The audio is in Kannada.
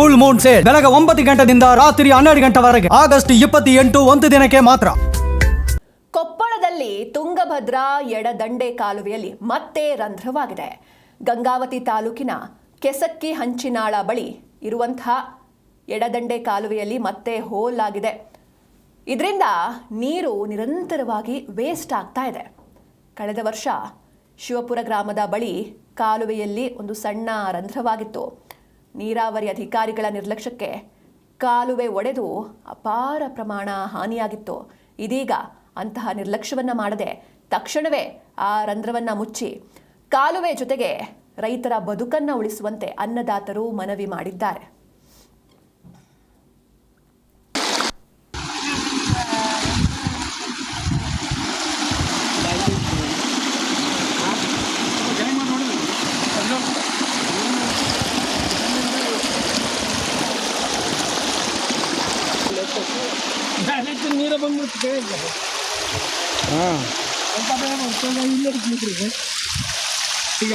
ಫುಲ್ ಮೂನ್ ಸೇಲ್ ಬೆಳಗ್ಗೆ 9 ಗಂಟೆಯಿಂದ ರಾತ್ರಿ 12 ಗಂಟೆವರೆಗೆ ಆಗಸ್ಟ್ 28 ಒಂದು ದಿನಕ್ಕೆ ಮಾತ್ರ. ಕೊಪ್ಪಳದಲ್ಲಿ ತುಂಗಭದ್ರಾ ಎಡದಂಡೆ ಕಾಲುವೆಯಲ್ಲಿ ಮತ್ತೆ ರಂಧ್ರವಾಗಿದೆ. ಗಂಗಾವತಿ ತಾಲೂಕಿನ ಕೆಸಕ್ಕಿ ಹಂಚಿನಾಳ ಬಳಿ ಇರುವಂತಹ ಎಡದಂಡೆ ಕಾಲುವೆಯಲ್ಲಿ ಮತ್ತೆ ಹೋಲ್ ಆಗಿದೆ. ಇದರಿಂದ ನೀರು ನಿರಂತರವಾಗಿ ವೇಸ್ಟ್ ಆಗ್ತಾ ಇದೆ. ಕಳೆದ ವರ್ಷ ಶಿವಪುರ ಗ್ರಾಮದ ಬಳಿ ಕಾಲುವೆಯಲ್ಲಿ ಒಂದು ಸಣ್ಣ ರಂಧ್ರವಾಗಿತ್ತು. ನೀರಾವರಿ ಅಧಿಕಾರಿಗಳ ನಿರ್ಲಕ್ಷ್ಯಕ್ಕೆ ಕಾಲುವೆ ಒಡೆದು ಅಪಾರ ಪ್ರಮಾಣ ಹಾನಿಯಾಗಿತ್ತು. ಇದೀಗ ಅಂತಹ ನಿರ್ಲಕ್ಷ್ಯವನ್ನ ಮಾಡದೆ ತಕ್ಷಣವೇ ಆ ರಂಧ್ರವನ್ನ ಮುಚ್ಚಿ ಕಾಲುವೆ ಜೊತೆಗೆ ರೈತರ ಬದುಕನ್ನ ಉಳಿಸುವಂತೆ ಅನ್ನದಾತರು ಮನವಿ ಮಾಡಿದ್ದಾರೆ. ನೀರು ಬಂದ್ಬಿಟ್ಟು ಈಗ